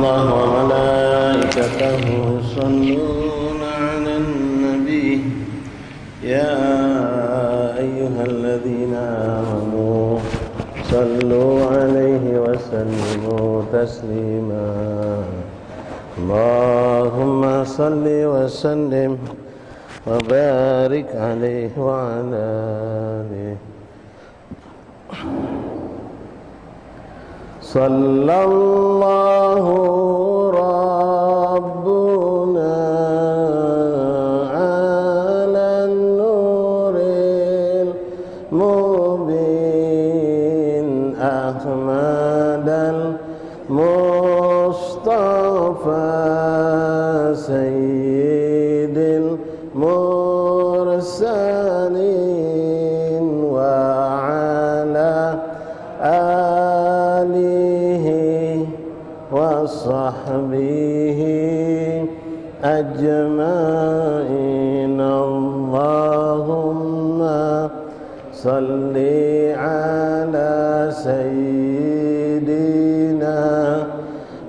الله وملائكته يصلون على النبي يا أيها الذين آمنوا صلوا عليه وسلموا تسليما اللهم صل وسلم وبارك عليه وعلى آله صلى الله ربنا على النور المبين أحمد المصطفى سيد المرسلين وعلى آله وصحبه أجمعين اللهم صل على سيدنا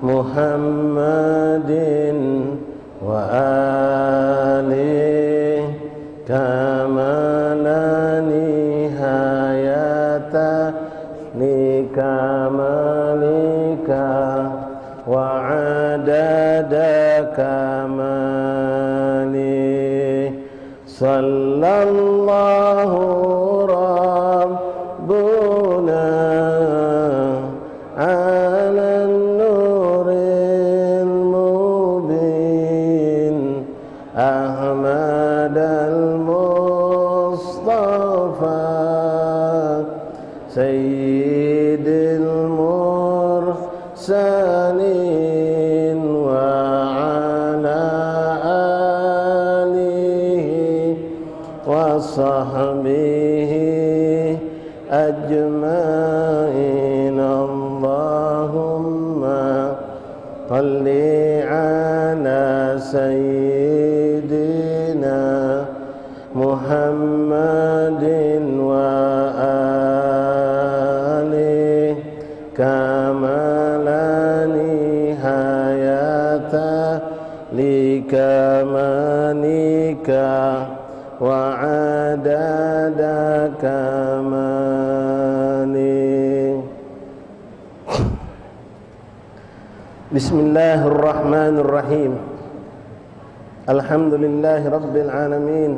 محمد وآله كما لا نهاية لكمالك وعدد كماله صلى الله ربنا على النور المبين أحمد المصطفى سيد المرسلين وعلى آله وصحبه أجمعين اللهم صل على سيدنا محمد وآله كما لا نهاية لكمالك وعدد كمالك بسم الله الرحمن الرحيم الحمد لله رب العالمين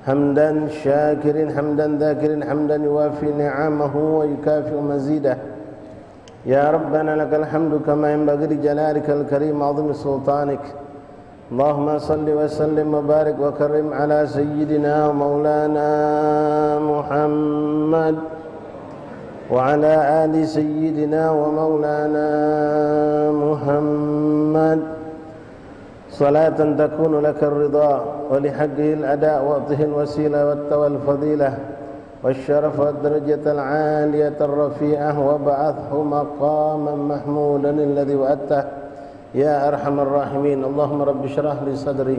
حمدا شاكرا حمدا ذاكرا حمدا يوافي نعمه ويكافئ مزيده يا ربنا لك الحمد كما ينبغي لجلالك الكريم عظيم سلطانك اللهم صل وسلم وبارك وكرم على سيدنا ومولانا محمد وعلى آل سيدنا ومولانا محمد صلاة تكون لك الرضا ولحقه الأداء وأعطه الوسيلة والفضيلة والشرف والدرجة العالية الرفيعة وابعثه مقاما محمودا الذي وعدته يا أرحم الراحمين اللهم رب اشرح لي صدري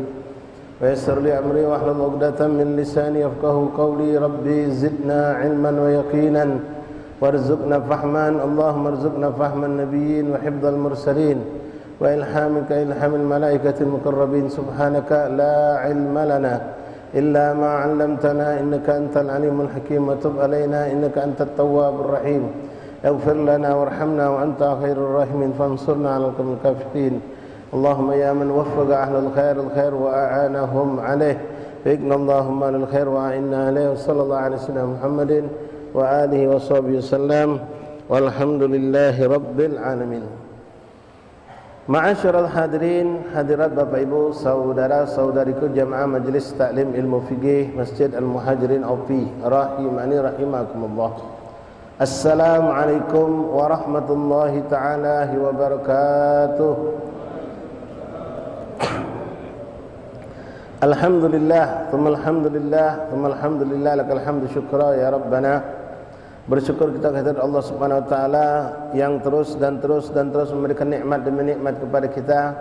ويسر لي أمري واحلل عقدة من لساني يفقهوا قولي ربي زدنا علما ويقينا وارزقنا فهما اللهم ارزقنا فهم النبيين وحفظ المرسلين وإلهامك إلهام الملائكة المقربين سبحانك لا علم لنا إلا ما علمتنا إنك أنت العليم الحكيم وتب علينا إنك أنت التواب الرحيم اغفر لنا وارحمنا وأنت خير الراحمين فانصرنا على القوم الكافرين اللهم يا من وفق أهل الخير وأعانهم عليه فإقنا اللهم للخير وأعنا عليه وصلى الله على سيدنا محمد وآله وصحبه وسلم والحمد لله رب العالمين. Ma'asyiral hadirin, hadirat Bapak Ibu, saudara-saudariku jamaah Majelis Taklim Ilmu Fiqih Masjid Al-Muhajirin Aufi rahimani rahimakumullah. Assalamualaikum warahmatullahi taala wabarakatuh. Alhamdulillah, thumma alhamdulillah, lakal hamdu syukra ya Rabbana. Bersyukur kita kehadirat Allah Subhanahu wa taala yang terus memberikan nikmat demi nikmat kepada kita.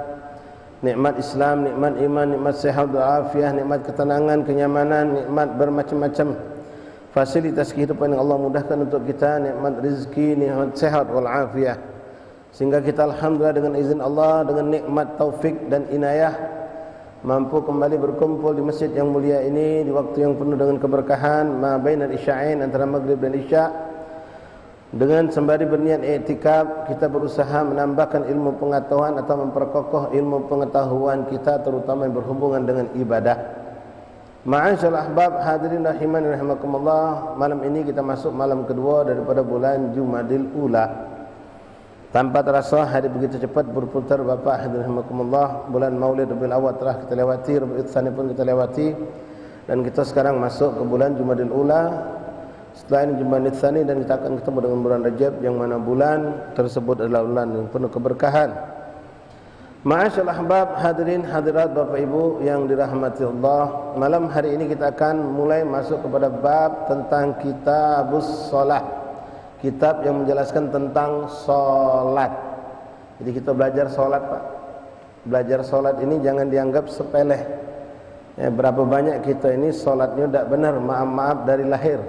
Nikmat Islam, nikmat iman, nikmat sehat dan afiah, nikmat ketenangan, kenyamanan, nikmat bermacam-macam fasilitas kehidupan yang Allah mudahkan untuk kita, nikmat rezeki, nikmat sehat wal afiah. sehingga kita alhamdulillah dengan izin Allah, dengan nikmat taufik dan inayah mampu kembali berkumpul di masjid yang mulia ini di waktu yang penuh dengan keberkahan, ma bainal isya'ain, antara maghrib dan isya'. Dengan sembari berniat i'tikaf, kita berusaha menambahkan ilmu pengetahuan atau memperkokoh ilmu pengetahuan kita, terutama yang berhubungan dengan ibadah. Ma'asyiral ahbab hadirin rahimani rahimakumullah, malam ini kita masuk malam kedua daripada bulan Jumadil Ula. Tanpa terasa hari begitu cepat berputar Bapak hadirin rahimakumullah. Bulan Maulid Rabiul Awwal telah kita lewati, Rabiul Tsani pun kita lewati, dan kita sekarang masuk ke bulan Jumadil Ula. Setelah ini Jumadil Tsani, dan kita akan ketemu dengan bulan Rajab, yang mana bulan tersebut adalah bulan yang penuh keberkahan. Ma'asyiral ahbab hadirin hadirat Bapak Ibu yang dirahmati Allah, malam hari ini kita akan mulai masuk kepada bab tentang kitabus shalah, kitab yang menjelaskan tentang salat. Jadi kita belajar salat, Pak. Belajar salat ini jangan dianggap sepele. Ya, berapa banyak kita ini salatnya tidak benar, maaf dari lahir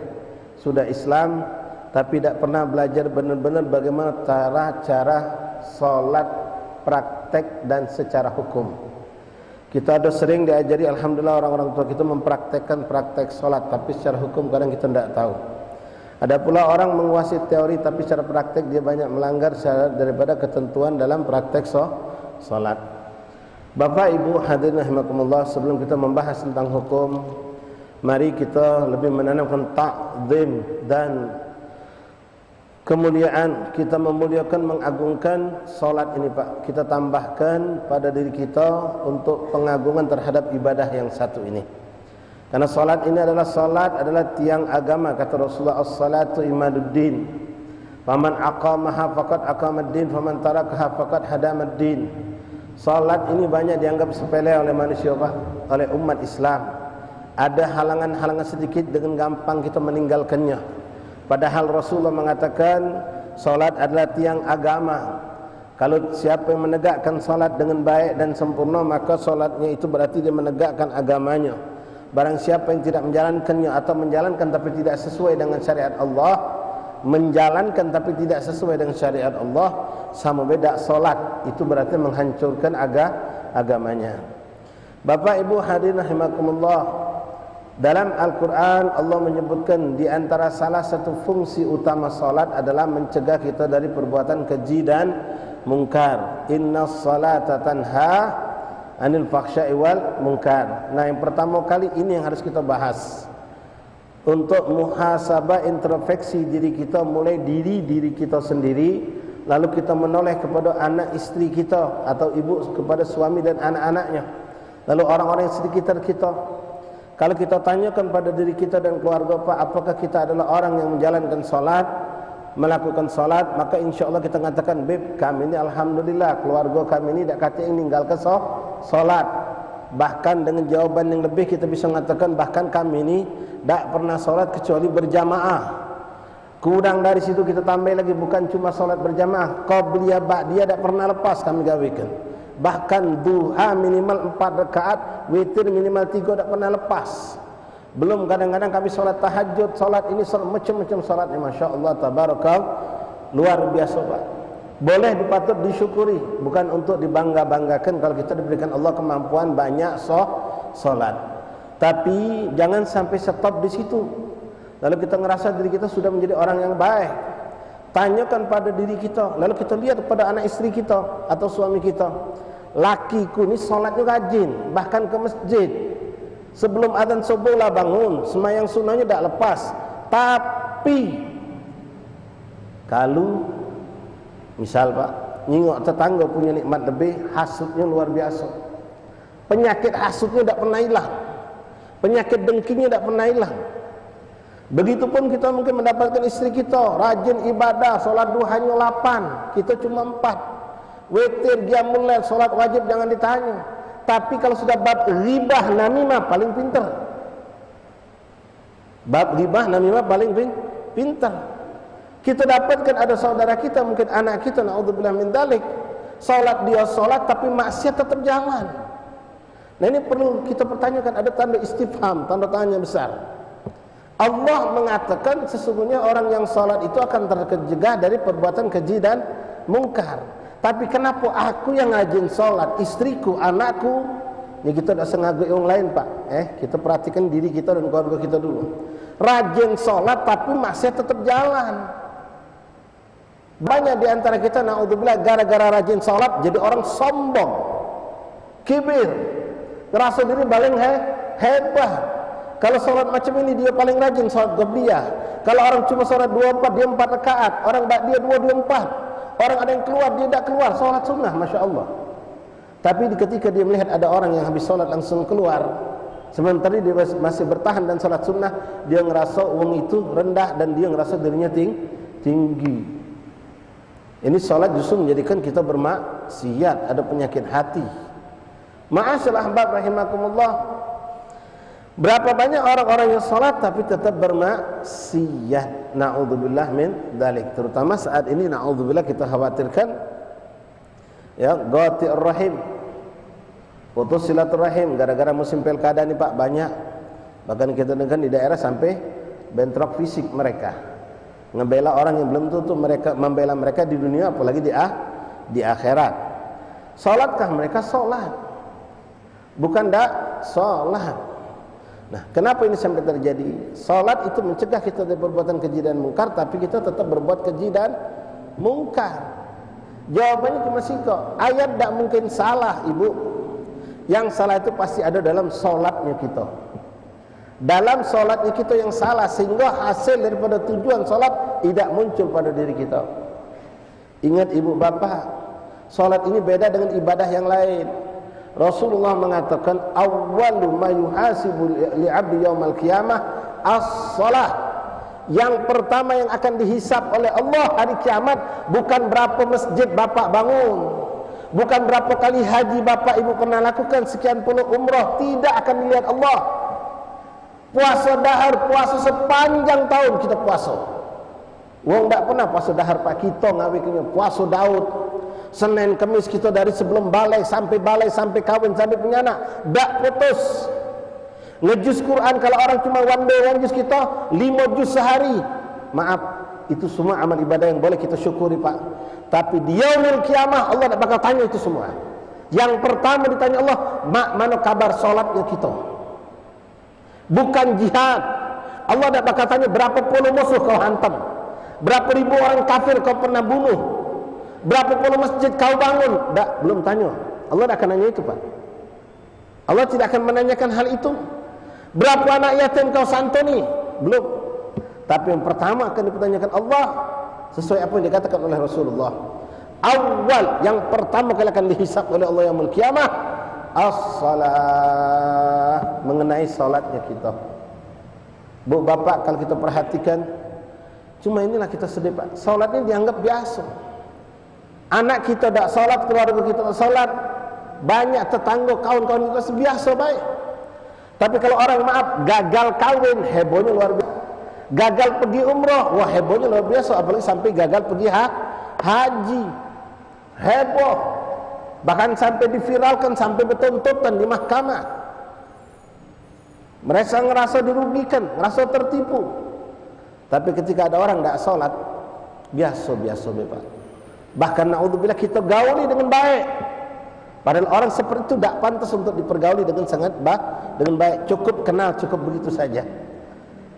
sudah Islam, tapi tidak pernah belajar benar-benar bagaimana cara salat praktek dan secara hukum. Kita ada sering diajari, alhamdulillah orang-orang tua kita mempraktekkan praktek salat, tapi secara hukum kadang kita tidak tahu. Ada pula orang menguasai teori, tapi secara praktek dia banyak melanggar syarat daripada ketentuan dalam praktek salat. Bapak Ibu hadirin rahimakumullah, sebelum kita membahas tentang hukum, mari kita lebih menanamkan ta'zim dan kemuliaan. Kita memuliakan, mengagungkan salat ini, Pak. Kita tambahkan pada diri kita untuk pengagungan terhadap ibadah yang satu ini. Karena salat ini adalah tiang agama, kata Rasulullah, as-salatu imaduddin. Faman aqamaha faqad aqamaddin, faman tarakaha faqad hadamaddin. Salat ini banyak dianggap sepele oleh manusia, Pak, oleh umat Islam. Ada halangan-halangan sedikit, dengan gampang kita meninggalkannya. Padahal Rasulullah mengatakan salat adalah tiang agama. Kalau siapa yang menegakkan salat dengan baik dan sempurna, maka salatnya itu berarti dia menegakkan agamanya. Barang siapa yang tidak menjalankannya atau menjalankan tapi tidak sesuai dengan syariat Allah, menjalankan tapi tidak sesuai dengan syariat Allah, sama beda salat, itu berarti menghancurkan agamanya. Bapak Ibu hadirin rahimakumullah, dalam Al-Quran Allah menyebutkan di antara salah satu fungsi utama salat adalah mencegah kita dari perbuatan keji dan mungkar. Innas salata tanha anil fakhsya'i wal munkar. Nah, yang pertama kali ini yang harus kita bahas, untuk muhasabah, introspeksi diri kita, mulai diri kita sendiri, lalu kita menoleh kepada anak istri kita, atau ibu kepada suami dan anak-anaknya, lalu orang-orang di sekitar kita. Kalau kita tanyakan pada diri kita dan keluarga, Pak, apakah kita adalah orang yang menjalankan salat, melakukan salat, maka insya Allah kita mengatakan, beb, kami ini alhamdulillah, keluarga kami ini tidak kata yang meninggalkan salat. Bahkan dengan jawaban yang lebih kita bisa mengatakan, bahkan kami ini tidak pernah salat kecuali berjamaah. Kurang dari situ kita tambah lagi, bukan cuma salat berjamaah, qabliyah ba'diyah tidak pernah lepas kami gawikan. Bahkan duha minimal 4 rakaat, witir minimal 3 tidak pernah lepas. Belum kadang-kadang kami salat tahajud, salat ini macam-macam salatnya, Masya Allah, tabarakal, luar biasa, Pak. Boleh dipatut disyukuri, bukan untuk dibangga-banggakan kalau kita diberikan Allah kemampuan banyak salat. Tapi jangan sampai stop di situ, lalu kita ngerasa diri kita sudah menjadi orang yang baik. Tanyakan pada diri kita, lalu kita lihat kepada anak istri kita atau suami kita. Lakiku ini salatnya rajin, bahkan ke masjid. Sebelum azan subuh lah bangun, semayang sunnahnya tidak lepas. Tapi kalau misal, Pak, nyingok tetangga punya nikmat lebih, hasutnya luar biasa. Penyakit hasutnya tidak pernah hilang, penyakit dengkinya tidak pernah hilang. Begitupun kita mungkin mendapatkan istri kita rajin ibadah, salat duhanya 8, kita cuma 4. Witir, qiyamul lail, salat wajib jangan ditanya. Tapi kalau sudah bab ghibah namimah paling pintar. Bab ghibah namimah paling pintar. Kita dapatkan ada saudara kita, mungkin anak kita, naudzubillah min dzalik, salat dia salat tapi maksiat tetap jalan. Nah, ini perlu kita pertanyakan, ada tanda istifham, tanda tanya besar. Allah mengatakan sesungguhnya orang yang salat itu akan tercegah dari perbuatan keji dan mungkar. Tapi kenapa aku yang rajin sholat, istriku, anakku, ya kita tidak sengaja yang lain Pak. Kita perhatikan diri kita dan keluarga kita dulu. Rajin sholat tapi maksiat tetap jalan. Banyak di antara kita, naudzubillah, gara-gara rajin sholat jadi orang sombong, kibir, ngerasa diri paling hebat. Kalau sholat macam ini dia paling rajin, sholat qabliyah. Kalau orang cuma sholat 24, dia 4 rakaat. Orang dia 2, dia 4. Orang ada yang keluar, dia tidak keluar. Sholat sunnah, Masya Allah. Tapi ketika dia melihat ada orang yang habis sholat langsung keluar, sementara dia masih bertahan dan sholat sunnah, dia ngerasa uang itu rendah dan dia ngerasa dirinya tinggi. Ini sholat justru menjadikan kita bermaksiat, ada penyakit hati. Ma'asyiral ahbab rahimakumullah. Berapa banyak orang-orang yang sholat tapi tetap bermaksiat. Na'udzubillah min dzalik. Terutama saat ini na'udzubillah kita khawatirkan ya qati'ur rahim, putus silaturahim gara-gara musim pilkada ini Pak, banyak. Bahkan kita dengar di daerah sampai bentrok fisik mereka. Ngebela orang yang belum tentu mereka membela mereka di dunia, apalagi di akhirat. Salatkah mereka? Salat. Bukan tak salat. Nah, kenapa ini sampai terjadi? Salat itu mencegah kita dari perbuatan keji dan mungkar, tapi kita tetap berbuat keji dan mungkar. Jawabannya cuma singkat. Ayat tidak mungkin salah, Ibu. Yang salah itu pasti ada dalam salatnya kita. Dalam salatnya kita yang salah, sehingga hasil daripada tujuan salat tidak muncul pada diri kita. Ingat Ibu Bapak, salat ini beda dengan ibadah yang lain. Rasulullah mengatakan awwalu ma yuhasibu li'abdi yaumal qiyamah as-shalah. Yang pertama yang akan dihisab oleh Allah hari kiamat bukan berapa masjid Bapak bangun, bukan berapa kali haji Bapak Ibu pernah lakukan, sekian puluh umrah, tidak akan dilihat Allah. Puasa dahar, puasa sepanjang tahun kita puasa. Wong tak pernah puasa dahar Pak, kita ngawikinya puasa Daud. Senin Kamis kita dari sebelum balai sampai kawin sampai punya anak, tak putus. Ngejus Quran kalau orang cuma one day one juz kita 5 juz sehari. Maaf, itu semua amal ibadah yang boleh kita syukuri Pak. Tapi di yaumul kiamah Allah tak bakal tanya itu semua. Yang pertama ditanya Allah, mana kabar salatnya kita? Bukan jihad. Allah tak bakal tanya berapa puluh musuh kau hantam, berapa ribu orang kafir kau pernah bunuh, berapa puluh masjid kau bangun. Tak, belum tanya. Allah tak akan nanya itu Pak. Allah tidak akan menanyakan hal itu. Berapa anak yatim kau santuni? Belum. Tapi yang pertama akan dipertanyakan Allah sesuai apa yang dikatakan oleh Rasulullah. Awal, yang pertama kali akan dihisab oleh Allah yaumul qiyamah as-salah, mengenai salatnya kita. Bu Bapak, kalau kita perhatikan, cuma inilah kita sedih Pak, salat ini dianggap biasa. Anak kita tak salat, keluarga kita tak salat, banyak tetangga kawan-kawan kita biasa baik. Tapi kalau orang maaf gagal kawin, hebohnya luar biasa. Gagal pergi umrah, wah hebohnya luar biasa. Apalagi sampai gagal pergi haji, heboh. Bahkan sampai diviralkan, sampai bertuntutan di mahkamah. Mereka ngerasa dirugikan, ngerasa tertipu. Tapi ketika ada orang tak salat, biasa-biasa Bapak. Bahkan naudzubillah kita gauli dengan baik. Padahal orang seperti itu tidak pantas untuk dipergauli dengan sangat baik. Cukup kenal, cukup begitu saja.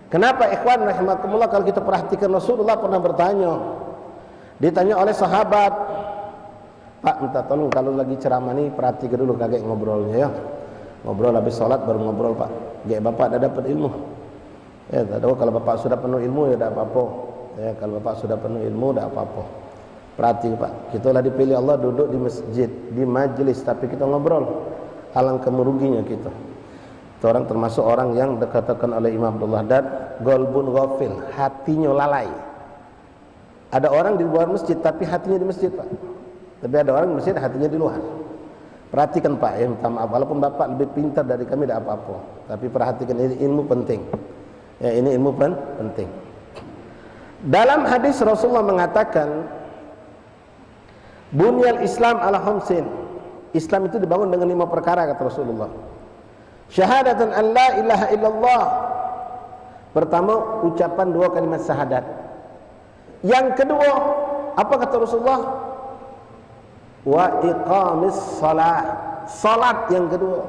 Kenapa ikhwan rahimakumullah, kalau kita perhatikan Rasulullah pernah bertanya, ditanya oleh sahabat, Pak minta tolong kalau lagi ceramah ini perhatikan dulu kagak ngobrolnya ya. Ngobrol habis sholat baru ngobrol Pak. Gak Bapak dah dapat ilmu. Ya, tahu kalau Bapak sudah penuh ilmu ya tidak apa-apa. Ya, kalau Bapak sudah penuh ilmu tidak apa-apa. Perhati Pak, kita lah dipilih Allah duduk di masjid, di majelis, tapi kita ngobrol. Alangkah meruginya kita. Itu orang termasuk orang yang dikatakan oleh Imam Abdullah Haddad, golbun ghafil, hatinya lalai. Ada orang di luar masjid tapi hatinya di masjid Pak. Tapi ada orang di masjid hatinya di luar. Perhatikan Pak, ya minta maaf, walaupun Bapak lebih pintar dari kami tidak apa-apa. Tapi perhatikan, ini ilmu penting. Ya, ini ilmu penting. Dalam hadis Rasulullah mengatakan, bunyal Islam ala khamsin. Islam itu dibangun dengan 5 perkara kata Rasulullah. Syahadatan an la ilaha illallah. Pertama, ucapan 2 kalimat syahadat. Yang kedua, apa kata Rasulullah? wa iqamis salat. Salat yang kedua.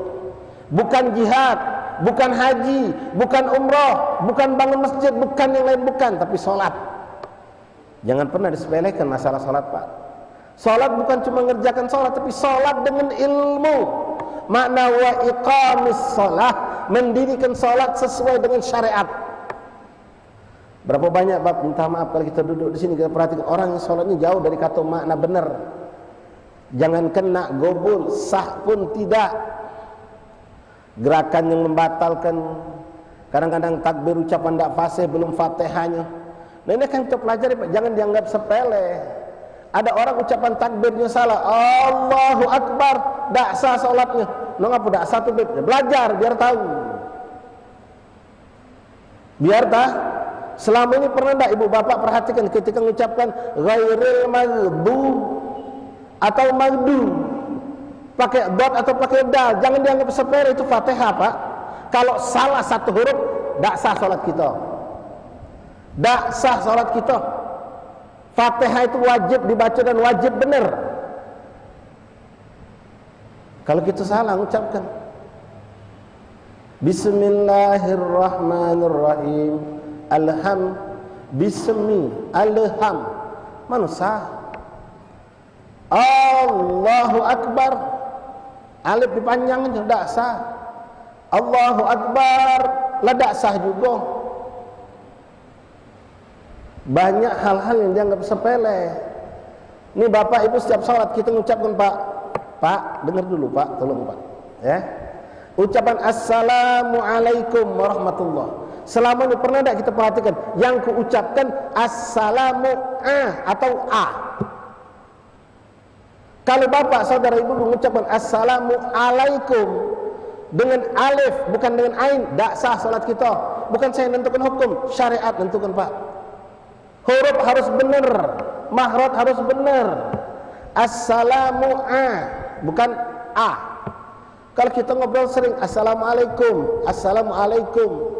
Bukan jihad, bukan haji, bukan umrah, bukan bangun masjid, bukan yang lain, bukan, tapi salat. Jangan pernah disepelekan masalah salat, Pak. Salat bukan cuma mengerjakan salat, tapi salat dengan ilmu. Makna wa iqamis salat, mendirikan salat sesuai dengan syariat. Berapa banyak, Pak, minta maaf kalau kita duduk di sini kita perhatikan orang yang salatnya jauh dari kata makna benar. Jangan kena gobul, sah pun tidak. Gerakan yang membatalkan, kadang-kadang takbir ucapan tidak fasih, belum fatihahnya. Nah ini kan kita pelajari, Pak, jangan dianggap sepele. Ada orang ucapan takbirnya salah, Allahu Akbar, tidak sah salatnya. Nah ngapa tidak sah tuh? Belajar biar tahu. Biar tahu. Selama ini pernah tidak ibu bapak perhatikan ketika mengucapkan ghairil maghdub atau maghdub, pakai dot atau pakai dal, jangan dianggap sepele, itu Fatihah, Pak. Kalau salah satu huruf, tidak sah salat kita. Tidak sah salat kita. Fatihah itu wajib dibaca dan wajib benar. Kalau kita salah mengucapkan Bismillahirrahmanirrahim, alham, bismi, alham, mana sah? Allahu Akbar, alif dipanjang aja, tidak sah. Allahu Akbar, tidak sah juga. Banyak hal-hal yang dianggap sepele. Ini bapak ibu setiap salat kita mengucapkan, Pak, dengar dulu, Pak, tolong, Pak, ya. Ucapan Assalamualaikum warahmatullah. Selama ini pernah tidak kita perhatikan yang kuucapkan Assalamu atau a? Kalau bapak saudara ibu mengucapkan Assalamu alaikum dengan alif bukan dengan ain, tidak sah salat kita. Bukan saya menentukan hukum, syariat menentukan, Pak. Huruf harus benar, makhraj harus benar. Assalamu bukan a. Kalau kita ngobrol sering Assalamualaikum, Assalamualaikum.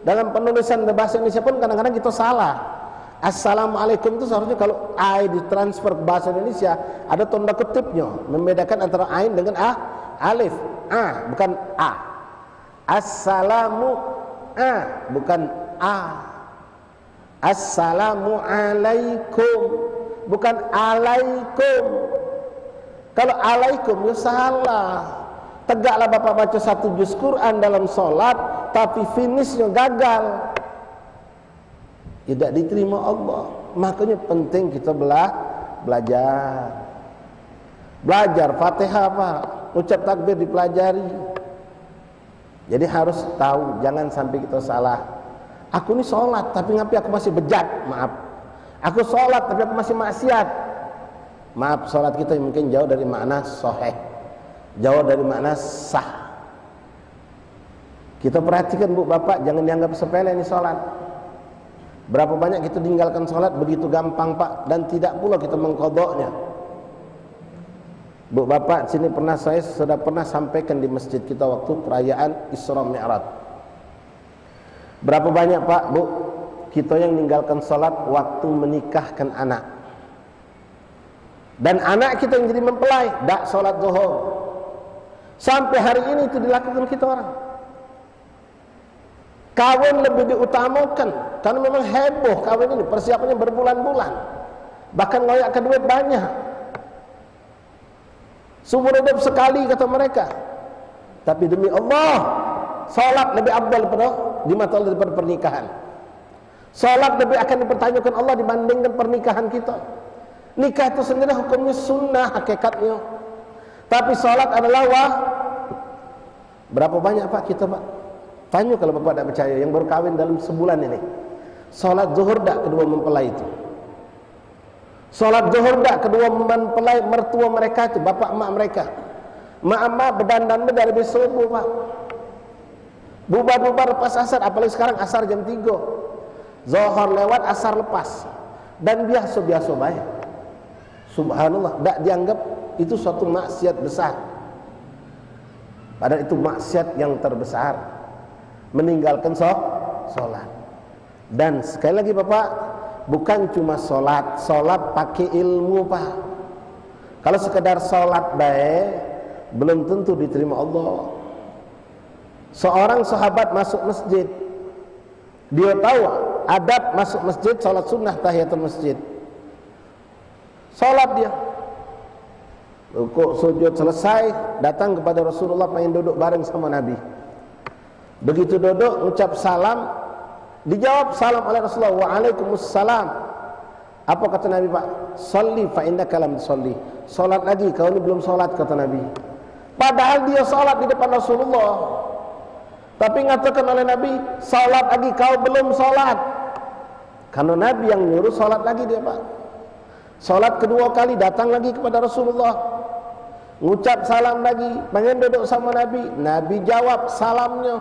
Dalam penulisan bahasa Indonesia pun kadang-kadang kita salah. Assalamualaikum itu seharusnya kalau A ditransfer ke bahasa Indonesia ada tanda kutipnya, membedakan antara ain dengan alif. Bukan a. Assalamu bukan a. Assalamualaikum bukan alaikum. Kalau alaikum ya salah. Tegaklah bapak baca satu juz Quran dalam solat, tapi finishnya gagal, tidak diterima Allah. Makanya penting kita belajar Fatihah, Pak. Ucap takbir dipelajari. Jadi harus tahu, jangan sampai kita salah. Aku ini solat, tapi ngapain aku masih bejat? Maaf. Aku solat, tapi aku masih maksiat. Maaf, solat kita mungkin jauh dari makna sahih, jauh dari makna sah. Kita perhatikan, Bu, Bapak, jangan dianggap sepele ini sholat. Berapa banyak kita tinggalkan sholat begitu gampang, Pak, dan tidak pula kita mengkodoknya. Bu, Bapak, sini saya sudah pernah sampaikan di masjid kita waktu perayaan Isra Mi'raj. Berapa banyak, Pak, Bu, kita yang meninggalkan sholat waktu menikahkan anak. Dan anak kita yang jadi mempelai, tidak sholat zuhur. Sampai hari ini itu dilakukan kita orang. Kawin lebih diutamakan, karena memang heboh kawin ini, persiapannya berbulan-bulan. Bahkan ngoyakkan duit banyak. Seumur hidup sekali kata mereka. Tapi demi Allah, salat lebih afdal di mata Allah daripada pernikahan. Salat lebih akan dipertanyakan Allah dibandingkan pernikahan kita. Nikah itu sendiri hukumnya sunnah hakikatnya. Tapi salat adalah berapa banyak, Pak, kita, Pak? Tanya kalau Bapak tidak percaya, yang baru kawin dalam sebulan ini, salat zuhur tak kedua mempelai itu? Salat zuhur tak kedua mempelai mertua mereka itu, bapak emak mereka? Mak-emak berdandan dari subuh, Pak. Bubar-bubar lepas asar, apalagi sekarang asar jam 3. Zuhur lewat, asar lepas. Dan biasa-biasa baik. Subhanallah, tak dianggap itu suatu maksiat besar. Padahal itu maksiat yang terbesar. Meninggalkan sholat. Dan sekali lagi, Bapak, bukan cuma sholat pakai ilmu, Pak. Kalau sekedar sholat baik, belum tentu diterima Allah. Seorang sahabat masuk masjid, dia tahu adab masuk masjid, sholat sunnah tahiyatul masjid. Sholat dia, rukuk sujud selesai, datang kepada Rasulullah, pengen duduk bareng sama Nabi. Begitu duduk, ucap salam, dijawab salam oleh Rasulullah, waalaikumsalam. Apa kata Nabi, Pak? Sholli fa innaka lam tusolli. Sholat lagi, kau ini belum sholat, kata Nabi. Padahal dia sholat di depan Rasulullah, tapi ngatakan oleh Nabi, sholat lagi, kau belum sholat. Karena Nabi yang nyuruh, sholat lagi dia, Pak. Sholat kedua kali, datang lagi kepada Rasulullah, ngucap salam lagi, pengen duduk sama Nabi. Nabi jawab salamnya.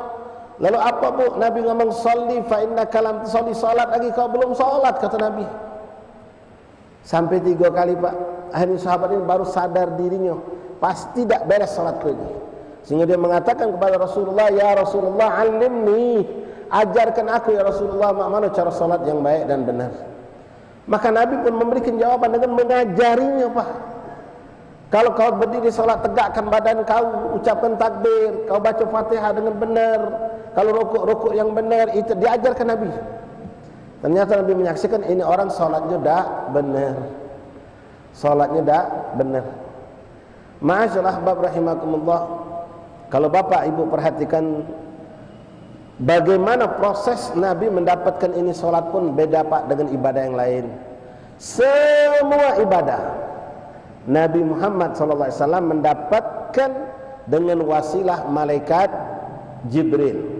Lalu apa, Bu? Nabi ngomong, sholli fa innaka lam tusolli. Sholat lagi, kau belum sholat, kata Nabi. Sampai 3 kali, Pak. Akhirnya sahabat ini baru sadar dirinya, pasti tidak beres sholat lagi. Sehingga dia mengatakan kepada Rasulullah, ya Rasulullah, alimni, ajarkan aku ya Rasulullah, mana cara sholat yang baik dan benar. Maka Nabi pun memberikan jawaban dengan mengajarinya, Pak. Kalau kau berdiri sholat, tegakkan badan kau, ucapkan takbir, kau baca Fatihah dengan benar. Kalau rukuk yang benar, itu diajarkan Nabi. Ternyata Nabi menyaksikan ini orang sholatnya dah benar, sholatnya dah benar. Ma'asyiral ahbab rahimakumullah, kalau bapak ibu perhatikan bagaimana proses Nabi mendapatkan ini, sholat pun beda, Pak, dengan ibadah yang lain. Semua ibadah Nabi Muhammad SAW mendapatkan dengan wasilah malaikat Jibril.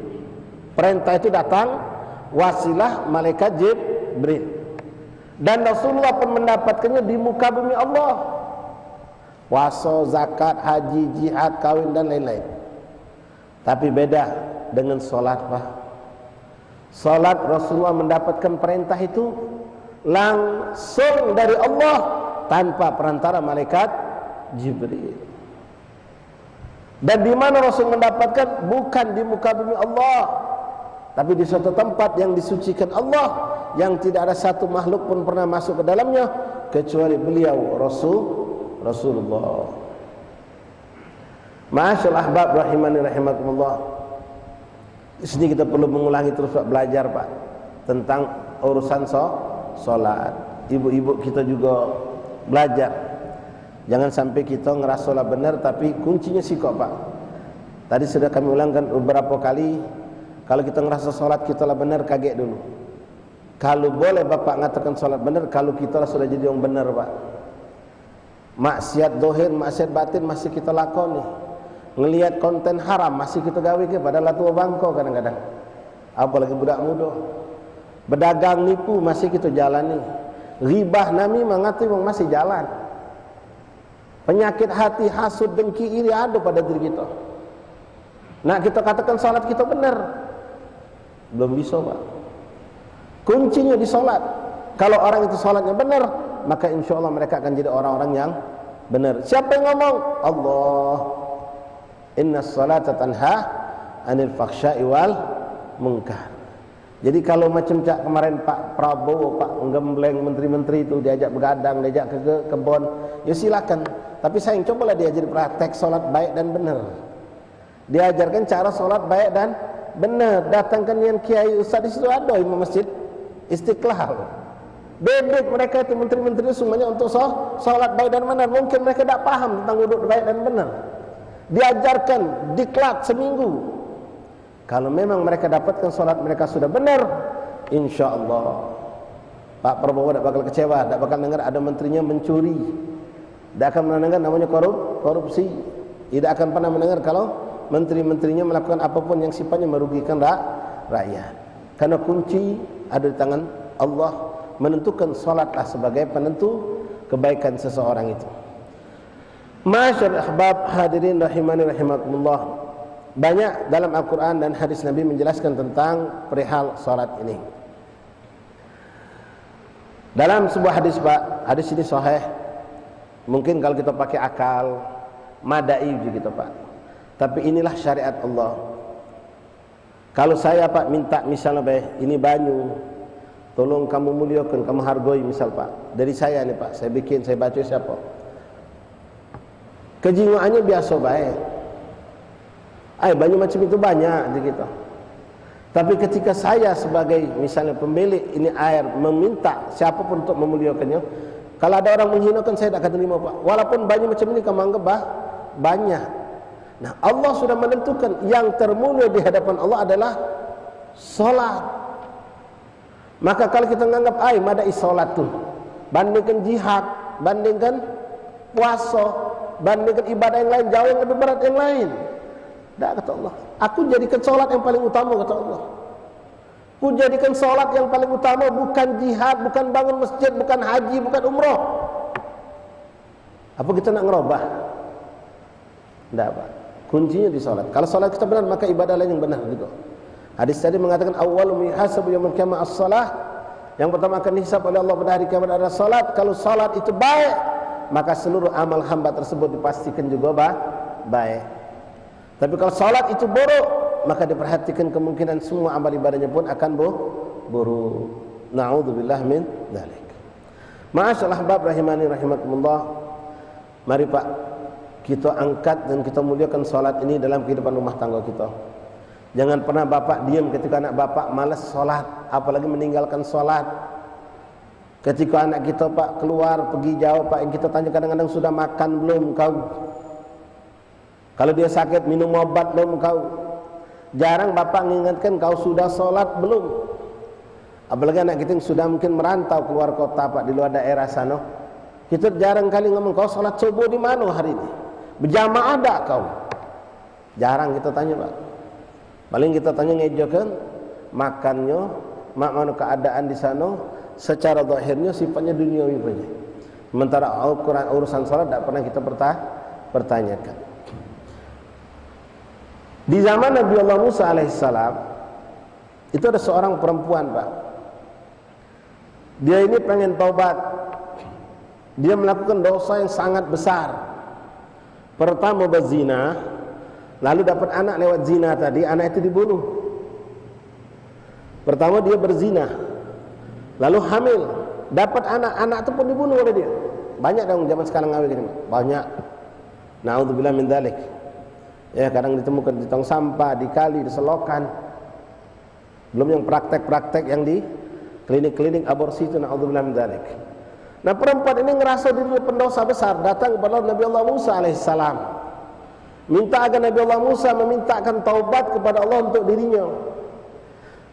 Perintah itu datang wasilah malaikat Jibril. Dan Rasulullah pun mendapatkannya di muka bumi Allah. Puasa, zakat, haji, jihad, kawin dan lain-lain. Tapi beda dengan sholat, Pak. Sholat Rasulullah mendapatkan perintah itu langsung dari Allah tanpa perantara malaikat Jibril. Dan di mana Rasul mendapatkan? Bukan di muka bumi Allah, tapi di suatu tempat yang disucikan Allah, yang tidak ada satu makhluk pun pernah masuk ke dalamnya kecuali beliau Rasulullah. Ma'asyiral ahbab rahimani rahimakumullah. Di sini kita perlu mengulangi terus, Pak, belajar, Pak, tentang urusan sholat. Ibu-ibu kita juga belajar. Jangan sampai kita ngerasa lah benar, tapi kuncinya sikap, Pak. Tadi sudah kami ulangkan beberapa kali, kalau kita ngerasa sholat kita lah benar, kaget dulu. Kalau boleh Bapak mengatakan sholat benar, kalau kita lah sudah jadi yang benar, Pak. Maksiat dohir, maksiat batin masih kita lakoni. Ngelihat konten haram masih kita gawe ke, padahal tua bangko kadang-kadang. Apalagi budak muda. Berdagang nipu masih kita jalani. Ribah namimah ngati masih jalan. Penyakit hati, hasud, dengki, iri ada pada diri kita. Nah, kita katakan salat kita benar, belum bisa, Pak. Kuncinya di salat. Kalau orang itu salatnya benar, maka insya Allah mereka akan jadi orang-orang yang benar. Siapa yang ngomong? Allah. Inna salata tanha anil fakhsya'i wal munkar. Jadi kalau macam cak kemarin Pak Prabowo, Pak nggembleng menteri-menteri itu diajak begadang, diajak ke kebon, ya silakan. Tapi saya cobalah diajari praktek solat baik dan benar. Diajarkan cara solat baik dan benar. Datangkan yang kiai ustaz di situ ada imam masjid Istiqlal. Bebek mereka itu menteri-menteri semuanya untuk solat baik dan benar. Mungkin mereka tidak paham tentang wudhu baik dan benar. Diajarkan diklat seminggu. Kalau memang mereka dapatkan solat mereka sudah benar, insya Allah Pak Prabowo tidak bakal kecewa, tidak bakal dengar ada menterinya mencuri, tidak akan mendengar namanya korupsi, tidak akan pernah mendengar kalau menteri-menterinya melakukan apapun yang sifatnya merugikan rakyat. Karena kunci ada di tangan Allah, menentukan solatlah sebagai penentu kebaikan seseorang itu. Masyaallah ahbab hadirin rahimani rahimakumullah. Banyak dalam Al-Quran dan hadis Nabi menjelaskan tentang perihal salat ini. Dalam sebuah hadis, Pak, hadis ini sahih. Mungkin kalau kita pakai akal madai gitu, Pak. Tapi inilah syariat Allah. Kalau saya, Pak, minta misalnya, ini banyu, tolong kamu muliakan, kamu hargai misal, Pak. Dari saya nih, Pak, saya bikin, saya baca siapa. kejiwaannya biasa baik. Banyak macam itu banyak gitu. Tapi ketika saya sebagai misalnya pemilik ini air meminta siapapun untuk memuliakannya, kalau ada orang menghinakan saya tak akan terima Pak. Walaupun banyak macam ini kamu anggap banyak. Nah, Allah sudah menentukan yang termulia di hadapan Allah adalah solat. Maka kalau kita menganggap madai solat tu, bandingkan jihad, bandingkan puasa, bandingkan ibadah yang lain jauh yang lebih berat yang lain. Tak, kata Allah, aku jadikan solat yang paling utama, kata Allah. Aku jadikan solat yang paling utama, bukan jihad, bukan bangun masjid, bukan haji, bukan umrah. Apa kita nak ngerubah? Tak, Pak. Kuncinya di solat. Kalau solat kita benar, maka ibadah lain yang benar juga. Hadis tadi mengatakan awwalu mihasabu yaumil qiyamah as-salah. Yang pertama akan dihisab oleh Allah pada hari kiamat adalah salat. Kalau salat itu baik, maka seluruh amal hamba tersebut dipastikan juga baik. Tapi kalau salat itu buruk, maka diperhatikan kemungkinan semua amal ibadahnya pun akan buruk. Na'udzubillah min dzalik. Ma'asyal ahbab rahimani rahimakumullah. Mari Pak, kita angkat dan kita muliakan salat ini dalam kehidupan rumah tangga kita. Jangan pernah bapak diam ketika anak bapak malas solat, apalagi meninggalkan solat. Ketika anak kita Pak keluar pergi jauh Pak, yang kita tanya kadang-kadang sudah makan belum kau? Kalau dia sakit minum obat belum kau? Jarang bapak mengingatkan kau sudah solat belum? Apalagi anak kita yang sudah mungkin merantau keluar kota Pak, di luar daerah sana. Kita jarang kali ngomong kau solat subuh di mana hari ini? Berjamaah ada kau? Jarang kita tanya Pak. Paling kita tanya ngejokan makannya, mana keadaan di sana, secara zahirnya sifatnya duniawi saja. Sementara Al-Quran urusan salat tidak pernah kita pertanyakan. Di zaman Nabi Allah Musa alaihissalam itu ada seorang perempuan Pak. Dia ini pengen taubat. Dia melakukan dosa yang sangat besar. Pertama berzina, lalu dapat anak lewat zina tadi, anak itu dibunuh. Pertama dia berzina, lalu hamil, dapat anak itu pun dibunuh oleh dia. Banyak dong zaman sekarang ngawin gini, banyak. Na'udzubillah min dzalik. Ya, kadang ditemukan di tong sampah, di kali, di selokan. Belum yang praktek-praktek yang di klinik-klinik aborsi itu, na'udzubillah min dzalik. Nah, perempuan ini ngerasa dirinya pendosa besar, datang kepada Nabi Allah Musa alaihissalam. Minta agar Nabi Allah Musa memintakan taubat kepada Allah untuk dirinya.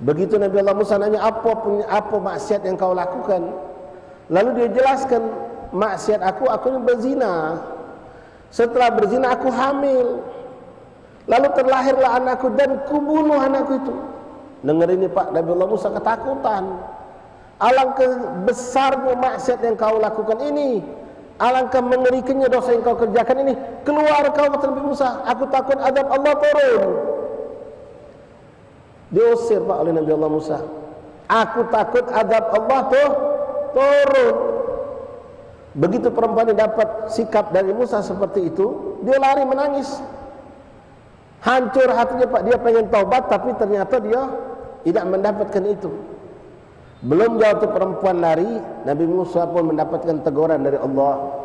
Begitu Nabi Allah Musa nanya, apa maksiat yang kau lakukan? Lalu dia jelaskan, maksiat aku yang berzina. Setelah berzina aku hamil. Lalu terlahirlah anakku dan kubunuh anakku itu. Dengar ini Pak, Nabi Allah Musa ketakutan. Alangkah besarnya maksiat yang kau lakukan ini, alangkah mengerikannya dosa yang kau kerjakan ini. Keluar kau, kata Nabi Musa, aku takut azab Allah turun. Diusir Pak oleh Nabi Allah Musa. Aku takut azab Allah turun. Begitu perempuan ini dapat sikap dari Musa seperti itu, dia lari menangis. Hancur hatinya Pak, dia pengen taubat tapi ternyata dia tidak mendapatkan itu. Belum jauh tu perempuan lari, Nabi Musa pun mendapatkan teguran dari Allah.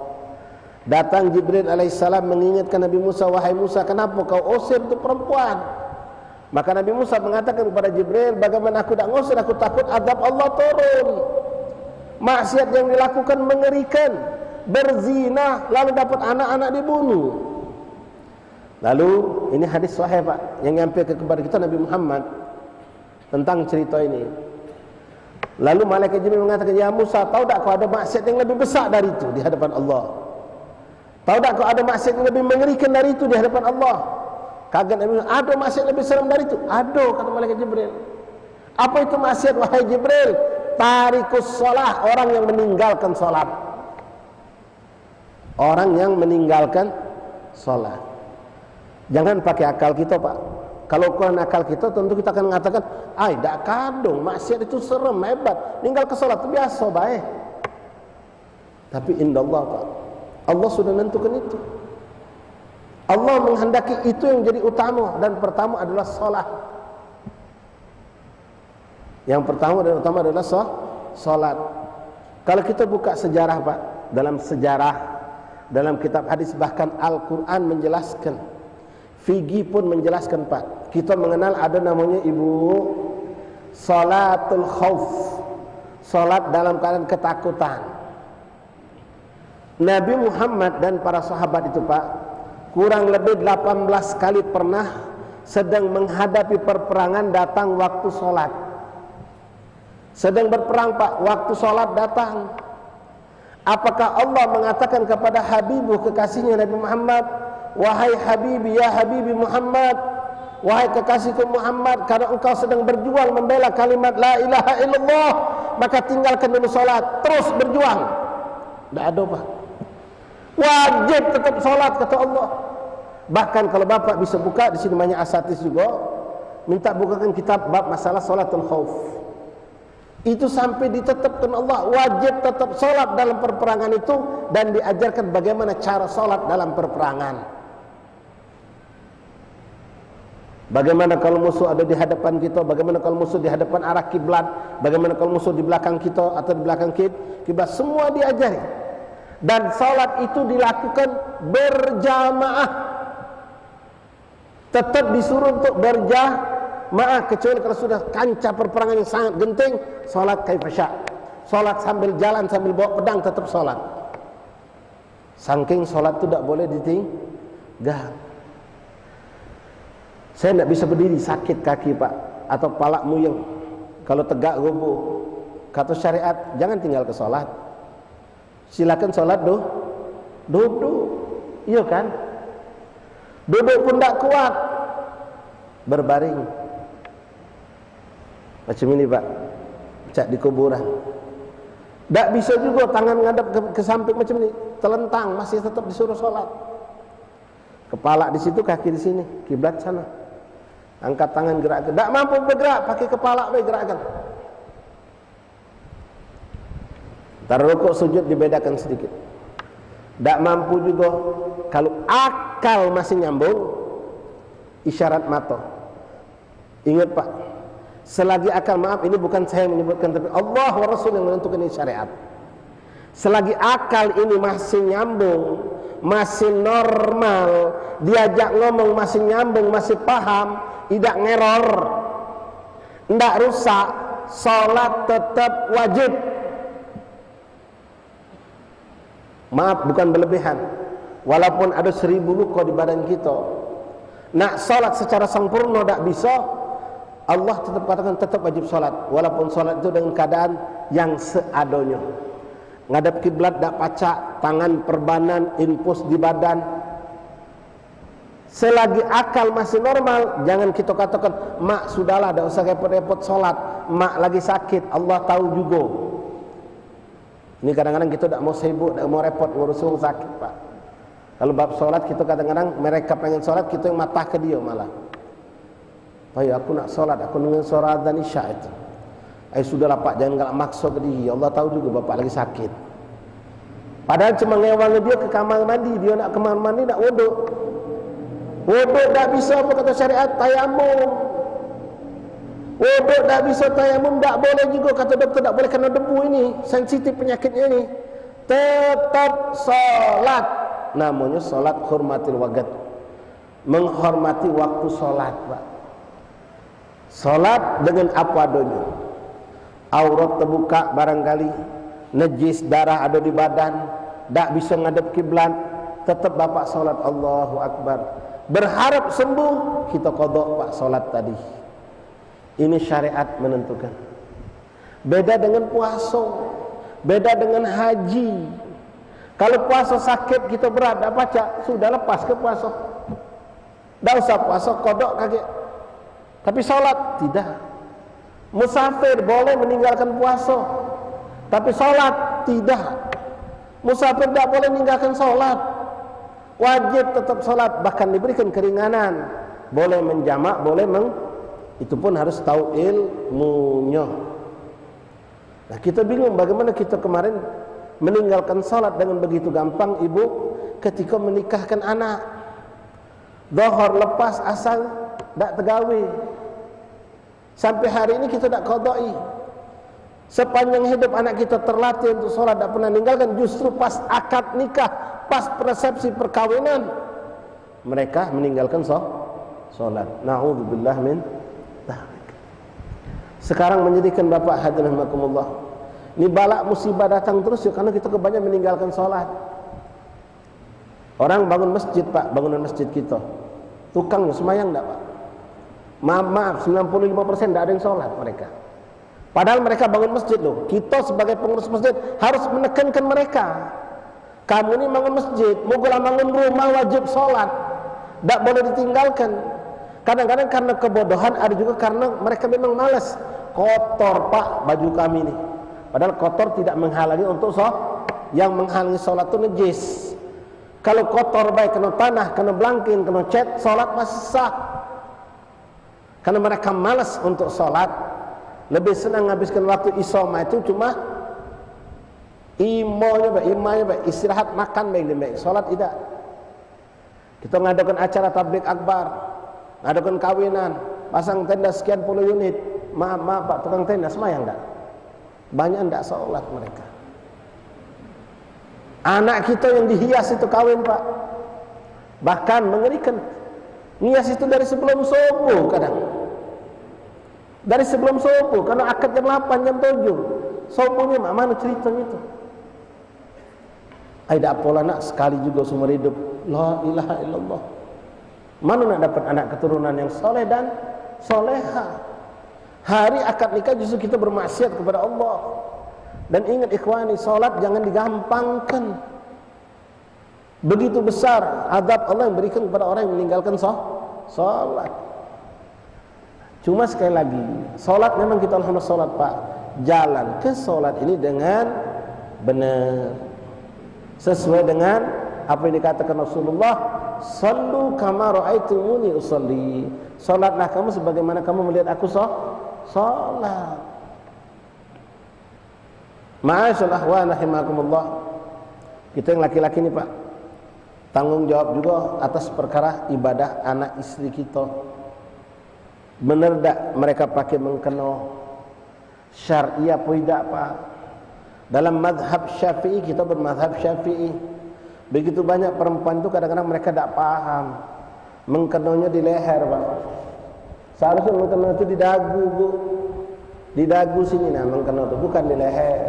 Datang Jibril alaihissalam mengingatkan Nabi Musa, wahai Musa, kenapa kau usir tu perempuan? Maka Nabi Musa mengatakan kepada Jibril, bagaimana aku tak ngusir, aku takut azab Allah turun. Maksiat yang dilakukan mengerikan, berzina lalu dapat anak-anak dibunuh. Lalu ini hadis sahih Pak, yang nyampe kepada kita Nabi Muhammad tentang cerita ini. Lalu malaikat Jibril mengatakan, ya Musa, tahu tak kau ada maksiat yang lebih besar dari itu di hadapan Allah? Tahu tak kau ada maksiat yang lebih mengerikan dari itu di hadapan Allah? Kaget Nabi Musa, ada maksiat lebih seram dari itu? Ada, kata malaikat Jibril. Apa itu maksiat wahai Jibril? Tarikus sholah, orang yang meninggalkan sholat. Orang yang meninggalkan sholat. Jangan pakai akal kita Pak. Kalau ukuran akal kita tentu kita akan mengatakan, tak kadung, maksiat itu serem, hebat. Ninggal ke sholat itu biasa, baik. Tapi indallah Pak, Allah sudah menentukan itu. Allah menghendaki itu yang jadi utama. Dan pertama adalah sholat. Yang pertama dan utama adalah sholat. Kalau kita buka sejarah Pak, dalam sejarah dalam kitab hadis, bahkan Al-Quran menjelaskan, Fiqih pun menjelaskan Pak. Kita mengenal ada namanya Ibu Salatul Khauf, salat dalam keadaan ketakutan. Nabi Muhammad dan para sahabat itu Pak, kurang lebih 18 kali pernah sedang menghadapi perperangan datang waktu salat. Sedang berperang Pak, waktu salat datang. Apakah Allah mengatakan kepada Habibu, kekasihnya Nabi Muhammad, wahai Habibi, ya Habibi Muhammad, wahai kekasihku Muhammad, karena engkau sedang berjuang membela kalimat la ilaha illallah, maka tinggalkan dulu salat, terus berjuang. Tidak ada Pak. Wajib tetap salat kata Allah. Bahkan kalau Bapak bisa buka di sini banyak asatis juga, minta bukakan kitab bab masalah salatul khauf. Itu sampai ditetapkan Allah wajib tetap salat dalam perperangan itu, dan diajarkan bagaimana cara salat dalam perperangan. Bagaimana kalau musuh ada di hadapan kita, bagaimana kalau musuh di hadapan arah kiblat, bagaimana kalau musuh di belakang kita atau di belakang kiblat, semua diajari. Dan salat itu dilakukan berjamaah. Tetap disuruh untuk berjamaah, kecuali kalau sudah kancah perperangan yang sangat genting, salat kaifasya. Salat sambil jalan, sambil bawa pedang, tetap salat. Saking salat itu tidak boleh ditinggal. Saya tidak bisa berdiri, sakit kaki Pak, atau palak muyeng. Kalau tegak gobo, kata syariat jangan tinggal ke salat. Silakan salat duduk, iya kan? Duduk pun tidak kuat, berbaring. Macam ini Pak, cak di kuburan. Tak bisa juga tangan ngadap ke samping macam ini, telentang, masih tetap disuruh sholat. Kepala di situ, kaki di sini, kiblat sana. Angkat tangan, gerakkan. Tak mampu bergerak, pakai kepala gerakkan. Ntar rukuk sujud dibedakan sedikit. Tak mampu juga, kalau akal masih nyambung, isyarat mata. Ingat Pak, selagi akal, maaf ini bukan saya yang menyebutkan, tapi Allah wa Rasul yang menentukan ini syariat. Selagi akal ini masih nyambung, masih normal, diajak ngomong masih nyambung, masih paham, tidak ngeror, tidak rusak, salat tetap wajib. Maaf, bukan berlebihan. Walaupun ada 1000 luka di badan kita, nak salat secara sempurna tak bisa, Allah tetap katakan tetap wajib salat. Walaupun salat itu dengan keadaan yang seadanya. Ngadap kiblat tak pacak, tangan perbanan, infus di badan. Selagi akal masih normal, jangan kita katakan, mak sudahlah, tak usah repot-repot salat, mak lagi sakit, Allah tahu juga. Ini kadang-kadang kita tak mau sibuk, tak mau repot ngurus orang sakit Pak. Kalau bab salat kita kadang-kadang mereka pengen salat, kita yang matah ke dia malah. Pak ya aku nak salat, aku dengan suara adzan isya itu. Sudahlah Pak, jangan galak maksa ke dia. Allah tahu juga Bapak lagi sakit. Padahal cuma ngewang dia ke kamar mandi, dia nak ke kamar mandi nak wuduk. Wuduk tak bisa apa kata syariat, tayamum. Wuduk tak bisa, tayamum tak boleh juga kata doktor, tak boleh kerana debu ini, sensitif penyakitnya ini. Tetap salat. Namanya salat hormatil waqt. Menghormati waktu salat, Pak. Salat dengan apa adanya. Aurat terbuka barangkali, najis darah ada di badan, tak bisa ngadep kiblat, tetap Bapak salat Allahu Akbar. Berharap sembuh, kita qada Pak salat tadi. Ini syariat menentukan. Beda dengan puasa, beda dengan haji. Kalau puasa sakit kita berat, tak baca, sudah lepas ke puasa. Tak usah puasa, kodok kaget. Tapi salat tidak. Musafir boleh meninggalkan puasa, tapi salat tidak. Musafir tak boleh meninggalkan salat. Wajib tetap salat, bahkan diberikan keringanan. Boleh menjamak, boleh itu pun harus tahu ilmunya. Nah, kita bingung bagaimana kita kemarin meninggalkan salat dengan begitu gampang ibu ketika menikahkan anak. Zuhur lepas, asar tak tegawi. Sampai hari ini kita tak qada'i. Sepanjang hidup anak kita terlatih untuk sholat, tidak pernah meninggalkan. Justru pas akad nikah, pas resepsi perkawinan, mereka meninggalkan sholat. Na'udzubillah min dzalik. Sekarang menjadikan bapak hadirin rahimakumullah, ini balak musibah datang terus ya, karena kita kebanyakan meninggalkan sholat. Orang bangun masjid pak, bangunan masjid kita, tukang semayang enggak pak? Maaf, 95% tidak ada yang sholat mereka. Padahal mereka bangun masjid loh. Kita sebagai pengurus masjid harus menekankan mereka. Kamu ini bangun masjid, mugulah bangun rumah, wajib sholat, tidak boleh ditinggalkan. Kadang-kadang karena kebodohan, ada juga karena mereka memang malas. Kotor pak baju kami ini. Padahal kotor tidak menghalangi untuk sholat. Yang menghalangi sholat itu najis. Kalau kotor baik kena tanah, kena belangkin, kena cat, sholat masih sah. Karena mereka malas untuk sholat. Lebih senang habiskan waktu isoma itu cuma imanya baik, istirahat makan baik, sholat tidak. Kita ngadakan acara tablik akbar, ngadakan kawinan, pasang tenda sekian puluh unit. Maaf pak, tukang tenda semayang enggak? Banyak enggak sholat mereka. Anak kita yang dihias itu kawin pak, bahkan mengerikan. Ngias itu dari sebelum subuh kadang. Dari sebelum subuh, karena akad jam 8, jam 7. Subuhnya mana ceritanya itu? Ada apalah nak sekali juga seumur hidup. La ilaha illallah. Mana nak dapat anak keturunan yang soleh dan soleha? Hari akad nikah justru kita bermaksiat kepada Allah. Dan ingat ikhwani, solat jangan digampangkan. Begitu besar azab Allah yang berikan kepada orang yang meninggalkan solat. Cuma sekali lagi, solat memang kita alhamdulillah solat pak. Jalan ke solat ini dengan benar, sesuai dengan apa yang dikatakan Rasulullah, sallu kama ra'aitumuni usalli. Solatlah kamu sebagaimana kamu melihat aku solat. Ma'asyal akhwan rahimakumullah. Kita yang laki-laki ini pak, tanggung jawab juga atas perkara ibadah anak istri kita. Benar tak mereka pakai mengkena syariah apa tidak pak? Dalam madhab syafi'i, kita bermadhab syafi'i. Begitu banyak perempuan itu kadang-kadang mereka tak paham. Mengkenanya di leher pak. Seharusnya mengkena itu di dagu bu. Di dagu sini nah mengkena itu, bukan di leher.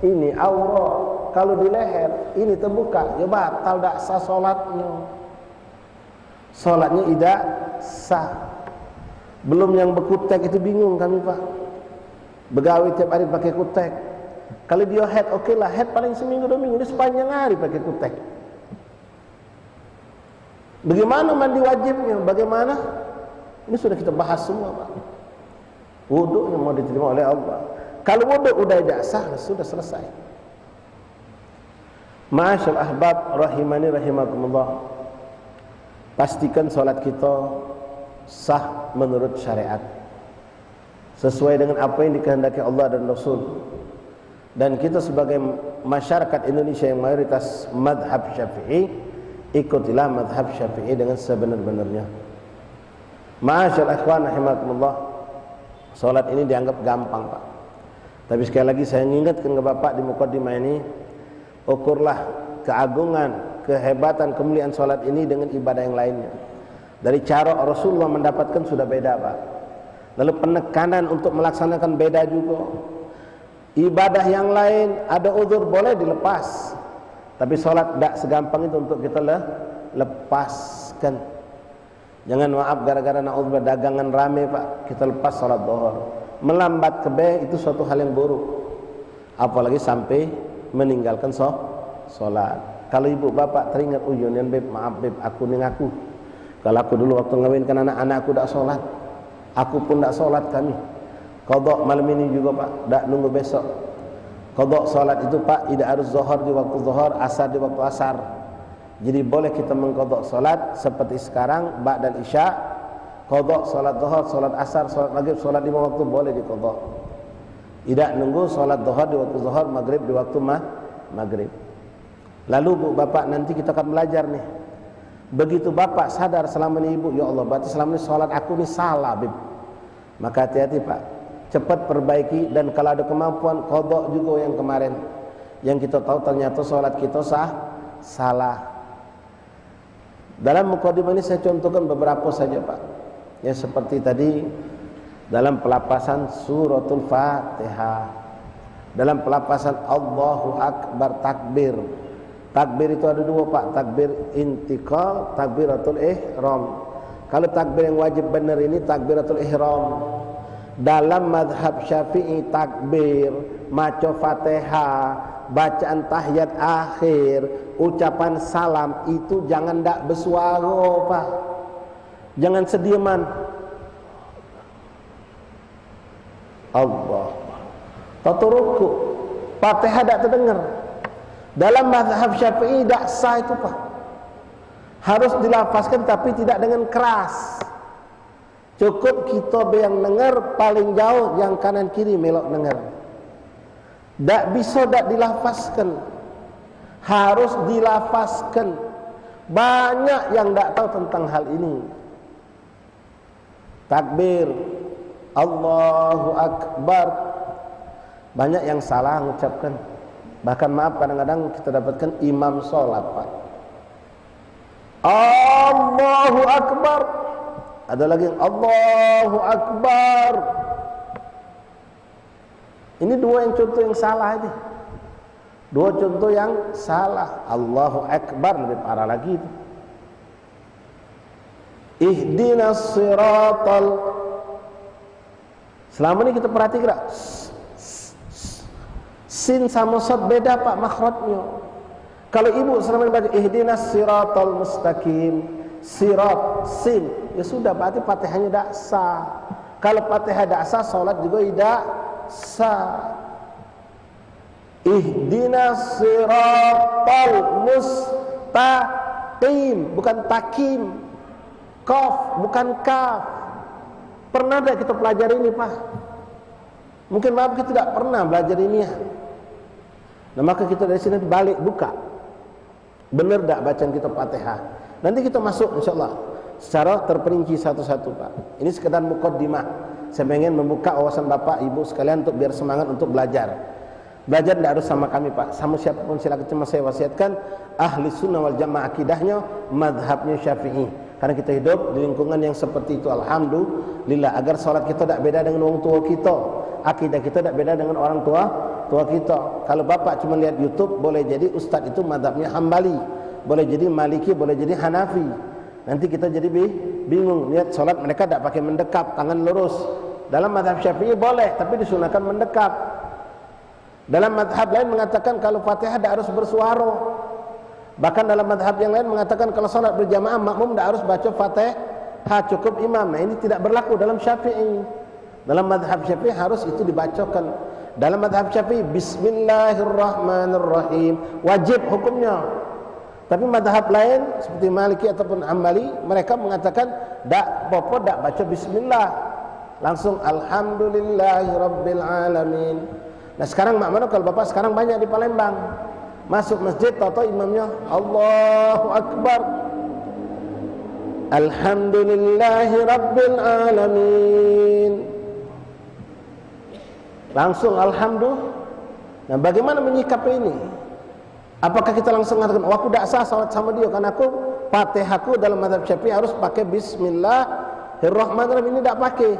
Ini aurat. Kalau di leher ini terbuka, ya batal tak sah solatnya. Solatnya tidak sah. Belum yang berkutek itu bingung kami pak. Begawi tiap hari pakai kutek. Kalau dia head, oke lah, head paling seminggu 2 minggu, dia sepanjang hari pakai kutek. Bagaimana mandi wajibnya? Bagaimana? Ini sudah kita bahas semua pak. Wudhu yang mau diterima oleh Allah. Kalau wudhu udah tidak sah, sudah selesai. Ma'asyal ahbab rahimani rahimakumullah. Pastikan solat kita sah menurut syariat, sesuai dengan apa yang dikehendaki Allah dan Rasul. Dan kita sebagai masyarakat Indonesia yang mayoritas madhab syafi'i, ikutilah madhab syafi'i dengan sebenar-benarnya. Ma'asyal akhwan rahimakumullah, solat ini dianggap gampang pak. Tapi sekali lagi saya ingatkan ke bapak di muqaddimah ini, ukurlah keagungan, kehebatan, kemuliaan solat ini dengan ibadah yang lainnya. Dari cara Rasulullah mendapatkan sudah beda pak. Lalu penekanan untuk melaksanakan beda juga. Ibadah yang lain ada uzur boleh dilepas, tapi solat tidak segampang itu untuk kita lepaskan. Jangan maaf gara-gara na'udzubillah dagangan rame pak, kita lepas solat zuhur. Melambat kebe itu suatu hal yang buruk. Apalagi sampai meninggalkan solat. Kalau ibu bapak teringat uyunan beb, maaf beb, aku ning aku. Kalau aku dulu waktu ngawinkan anak-anakku tak solat, aku pun tak solat kami. Qadha malam ini juga pak, tak nunggu besok. Qadha solat itu pak, tidak harus zuhur di waktu zuhur, asar di waktu asar. Jadi boleh kita mengqadha solat seperti sekarang, ba'dal isya, qadha solat zuhur, solat asar, solat maghrib, solat 5 waktu boleh diqadha. Tidak nunggu solat zuhur di waktu zuhur, maghrib di waktu maghrib. Lalu bu bapak nanti kita akan belajar nih. Begitu bapak sadar selama ini ibu, ya Allah berarti selama ini sholat aku ini salah bib. Maka hati-hati pak. cepat perbaiki, dan kalau ada kemampuan qadha juga yang kemarin yang kita tahu ternyata salat kita salah. Dalam mukadimah ini saya contohkan beberapa saja Pak. Ya seperti tadi dalam pelapasan suratul Fatihah, dalam pelapasan Allahu Akbar, takbir. Takbir itu ada dua Pak, takbir intiqal, takbiratul ihram. Kalau takbir yang wajib benar ini takbiratul ihram. Dalam mazhab Syafi'i takbir, maca Fatihah, bacaan tahiyat akhir, ucapan salam itu jangan ndak bersuara Pak. Jangan sediaman. Allah. Tatu ruku, Fatihah tak terdengar. Dalam mazhab Syafi'i tak sah itu Pak. Harus dilafazkan tapi tidak dengan keras. Cukup kita yang dengar paling jauh, yang kanan kiri melok dengar. Tak bisa tak dilafazkan. Harus dilafazkan. Banyak yang tak tahu tentang hal ini. Takbir, Allahu Akbar, banyak yang salah mengucapkan. Bahkan maaf kadang-kadang kita dapatkan imam sholat Pak, Allahu Akbar, ada lagi yang Allahu Akbar. Ini dua yang contoh yang salah ini. Dua contoh yang salah. Allahu Akbar lebih parah lagi itu. Ihdinas siratal. Selama ini kita perhatikan tak? Sin sama sad beda Pak makhrajnya. Kalau ibu selama ini baca ihdinas siratal mustaqim, sirat sin, ya sudah berarti Fatihahnya tak sah. Kalau Fatihah tak sah, salat juga tidak sah. Ihdinas siratal mustaqim, bukan takim. Qaf bukan kaf. Pernah tak kita pelajari ini Pak? Mungkin maaf kita tidak pernah belajar ini ya. Nah maka kita dari sini balik buka. Benar tak bacaan kita Fatihah? Nanti kita masuk insyaAllah secara terperinci satu-satu Pak. Ini sekedar muqaddimah. Saya ingin membuka wawasan Bapak Ibu sekalian untuk biar semangat untuk belajar. Belajar tidak harus sama kami Pak, sama siapapun silakan. Cuma saya wasiatkan ahli sunnah wal jamaah akidahnya madhabnya Syafi'i. Karena kita hidup di lingkungan yang seperti itu, alhamdulillah. Agar sholat kita tak beda dengan orang tua kita, akidah kita tak beda dengan orang tua kita. Kalau Bapak cuma lihat YouTube, boleh jadi ustaz itu madhabnya Hambali, boleh jadi Maliki, boleh jadi Hanafi. Nanti kita jadi bingung. Lihat sholat mereka tak pakai mendekap, tangan lurus. Dalam madhab Syafi'i boleh, tapi disunahkan mendekap. Dalam madhab lain mengatakan kalau Fatihah tak harus bersuara. Bahkan dalam madhab yang lain mengatakan kalau sholat berjamaah makmum tak harus baca Fatihah, cukup imam. Nah ini tidak berlaku dalam Syafi'i. Dalam madhab Syafi'i harus itu dibacakan. Dalam madhab Syafi'i Bismillahirrahmanirrahim wajib hukumnya. Tapi madhab lain seperti Maliki ataupun Hambali, mereka mengatakan tak apa-apa tak baca Bismillah, langsung Alhamdulillahirabbil alamin. Nah sekarang mak mana kalau Bapak sekarang banyak di Palembang masuk masjid atau imamnya Allahu Akbar, Alhamdulillahirabbil alamin, langsung alhamdulillah. Nah bagaimana menyikapi ini? Apakah kita langsung mengatakan oh, aku tak sah salat sama dia karena aku Fatihahku dalam mazhab Syafi'i harus pakai Bismillahirrahmanirrahim, ini tak pakai.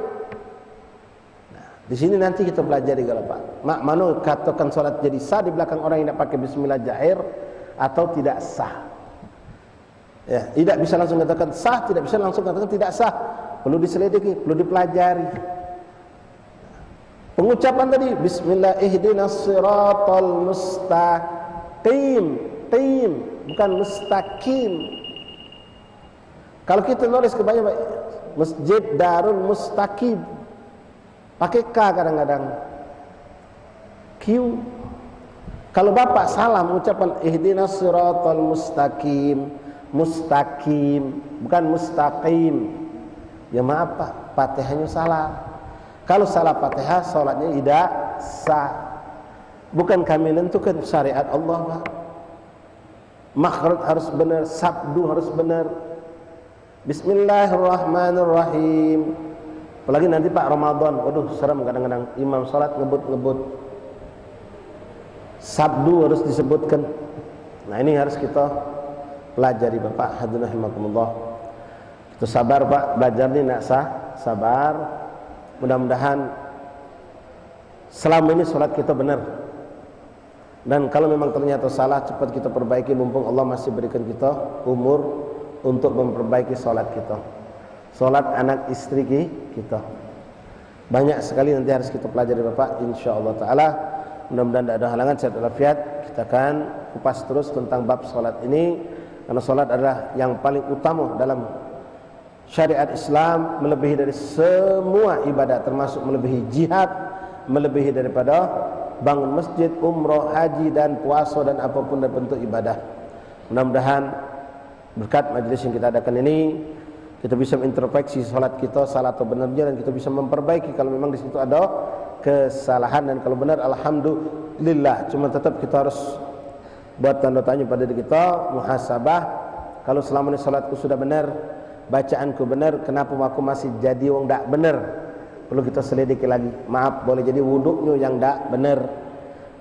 Di sini nanti kita belajar kalau Pak. Mak mano katakan salat jadi sah di belakang orang yang tidak pakai bismillah jahir atau tidak sah. Ya, tidak bisa langsung katakan sah, tidak bisa langsung katakan tidak sah. Perlu diselidiki, perlu dipelajari. Pengucapan tadi bismillah ihdinas siratal mustaqim, qim bukan mustaqim. Kalau kita nulis kebanyakan Masjid Darul Mustaqim pakai K kadang-kadang Q. Kalau Bapak salah mengucapkan ihdinas siratal mustaqim, mustaqim bukan mustaqim, ya maaf Pak, Fatihahnya salah. Kalau salah Fatihah salatnya tidak sah. Bukan kami menentukan syariat Allah Pak. Makhraj harus benar, sabdu harus benar. Bismillahirrahmanirrahim. Apalagi nanti Pak Ramadan, waduh serem kadang-kadang imam salat ngebut-ngebut. Sabdu harus disebutkan. Nah, ini harus kita pelajari Bapak hadirin rahimakumullah. Kita sabar Pak, belajar ini nak sabar. Mudah-mudahan selama ini salat kita benar. Dan kalau memang ternyata salah, cepat kita perbaiki mumpung Allah masih berikan kita umur untuk memperbaiki salat kita. Salat anak istri kita. Banyak sekali nanti harus kita pelajari Bapak, insyaallah taala. Mudah-mudahan tidak ada halangan, sehat walafiat. Kita akan kupas terus tentang bab salat ini, karena salat adalah yang paling utama dalam syariat Islam, melebihi dari semua ibadah, termasuk melebihi jihad, melebihi daripada bangun masjid, umrah, haji dan puasa dan apapun dari bentuk ibadah. Mudah-mudahan berkat majelis yang kita adakan ini, kita bisa mengintrospeksi salat kita salah atau benarnya, dan kita bisa memperbaiki kalau memang di situ ada kesalahan, dan kalau benar alhamdulillah. Cuma tetap kita harus buat tanda tanya pada diri kita, muhasabah. Kalau selama ini salatku sudah benar, bacaanku benar, kenapa aku masih jadi wong tak benar? Perlu kita selidiki lagi. Maaf, boleh jadi wuduknya yang tak benar.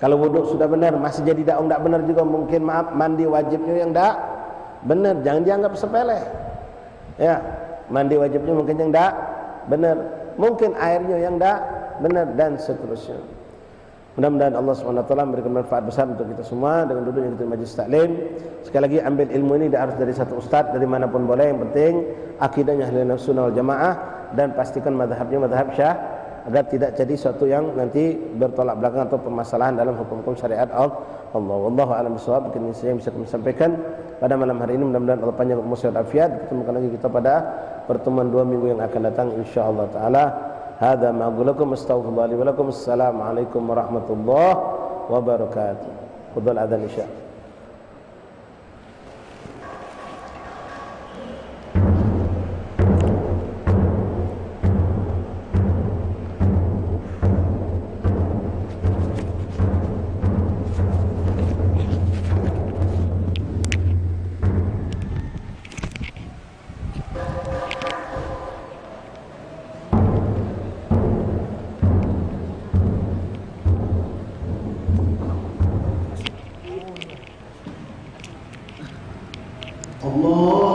Kalau wuduk sudah benar masih jadi tak benar juga, mungkin maaf mandi wajibnya yang tak benar. Jangan dianggap sepele. Ya, mandi wajibnya mungkin yang tak benar, mungkin airnya yang tak benar, dan seterusnya. Mudah-mudahan Allah SWT memberikan manfaat besar untuk kita semua dengan duduknya kita di majlis taklim. Sekali lagi, ambil ilmu ini tidak harus dari satu ustaz, dari manapun boleh. Yang penting akidahnya ahli sunnah wal jamaah, dan pastikan madhabnya madhab Syah, agar tidak jadi suatu yang nanti bertolak belakang atau permasalahan dalam hukum-hukum syariat Allah. Wallahu a'lam bishawab. Mungkin ini saya yang bisa kami sampaikan pada malam hari ini. Mudah-mudahan Allah panjang umur sehat afiat. Ketemukan lagi kita pada pertemuan 2 minggu yang akan datang insyaallah taala. Hadza ma aqulu lakum, astaghfirullah li wa lakum. Assalamualaikum warahmatullahi wabarakatuh. Qudul adzan isya. Allah